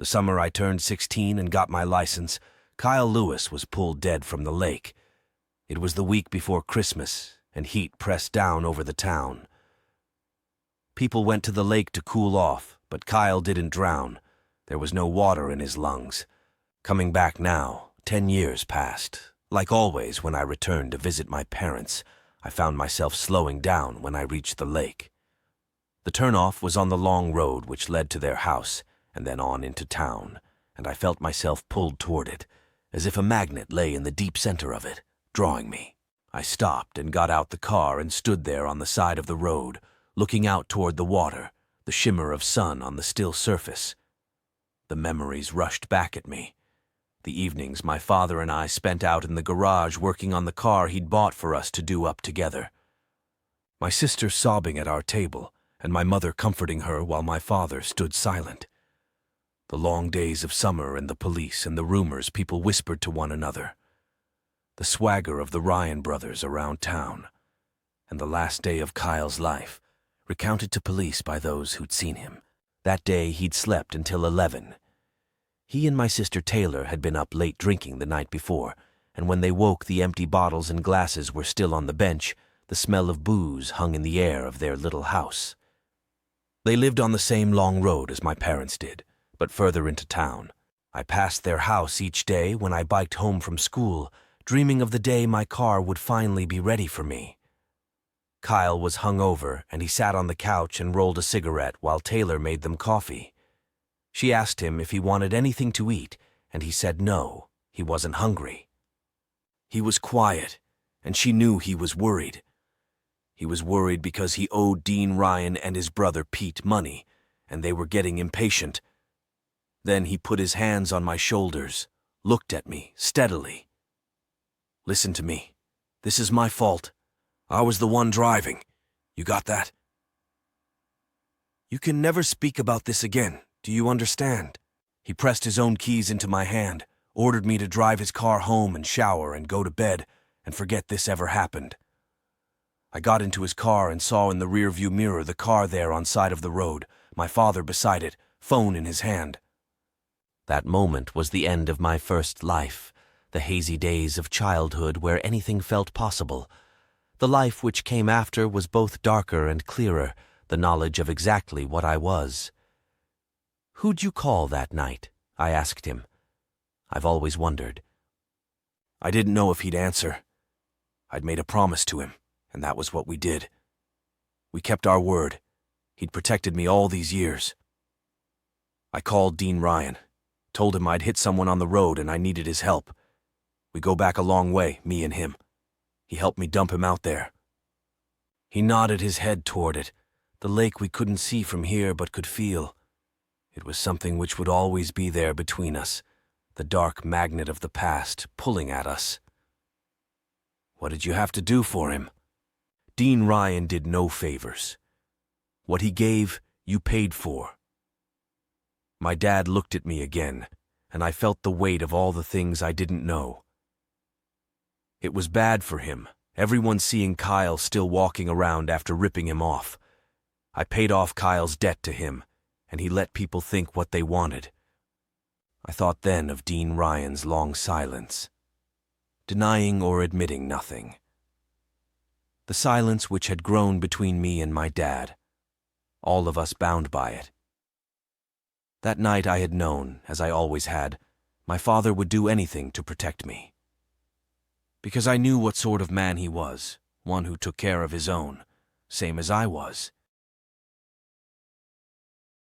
The summer I turned 16 and got my license, Kyle Lewis was pulled dead from the lake. It was the week before Christmas, and heat pressed down over the town. People went to the lake to cool off, but Kyle didn't drown. There was no water in his lungs. Coming back now, 10 years passed. Like always, when I returned to visit my parents, I found myself slowing down when I reached the lake. The turnoff was on the long road which led to their house, and then on into town, and I felt myself pulled toward it, as if a magnet lay in the deep center of it, drawing me. I stopped and got out the car and stood there on the side of the road, looking out toward the water, the shimmer of sun on the still surface. The memories rushed back at me. The evenings my father and I spent out in the garage working on the car he'd bought for us to do up together. My sister sobbing at our table, and my mother comforting her while my father stood silent. The long days of summer and the police and the rumors people whispered to one another. The swagger of the Ryan brothers around town. And the last day of Kyle's life, recounted to police by those who'd seen him. That day he'd slept until 11. He and my sister Taylor had been up late drinking the night before, and when they woke the empty bottles and glasses were still on the bench, the smell of booze hung in the air of their little house. They lived on the same long road as my parents did, but further into town. I passed their house each day when I biked home from school, dreaming of the day my car would finally be ready for me. Kyle was hungover, and he sat on the couch and rolled a cigarette while Taylor made them coffee. She asked him if he wanted anything to eat, and he said no, he wasn't hungry. He was quiet, and she knew he was worried. He was worried because he owed Dean Ryan and his brother Pete money, and they were getting impatient. Then he put his hands on my shoulders, looked at me steadily. "Listen to me. This is my fault. I was the one driving. You got that? You can never speak about this again. Do you understand?" He pressed his own keys into my hand, ordered me to drive his car home and shower and go to bed and forget this ever happened. I got into his car and saw in the rearview mirror the car there on side of the road, my father beside it, phone in his hand. That moment was the end of my first life, the hazy days of childhood where anything felt possible. The life which came after was both darker and clearer, the knowledge of exactly what I was. "Who'd you call that night?" I asked him. I've always wondered. I didn't know if he'd answer. I'd made a promise to him, and that was what we did. We kept our word. He'd protected me all these years. I called Dean Ryan, told him I'd hit someone on the road and I needed his help. We go back a long way, me and him. He helped me dump him out there. He nodded his head toward it, the lake we couldn't see from here but could feel. It was something which would always be there between us, the dark magnet of the past pulling at us. What did you have to do for him? Dean Ryan did no favors. What he gave, you paid for. My dad looked at me again, and I felt the weight of all the things I didn't know. It was bad for him, everyone seeing Kyle still walking around after ripping him off. I paid off Kyle's debt to him, and he let people think what they wanted. I thought then of Dean Ryan's long silence, denying or admitting nothing. The silence which had grown between me and my dad, all of us bound by it. That night I had known, as I always had, my father would do anything to protect me. Because I knew what sort of man he was, one who took care of his own, same as I was.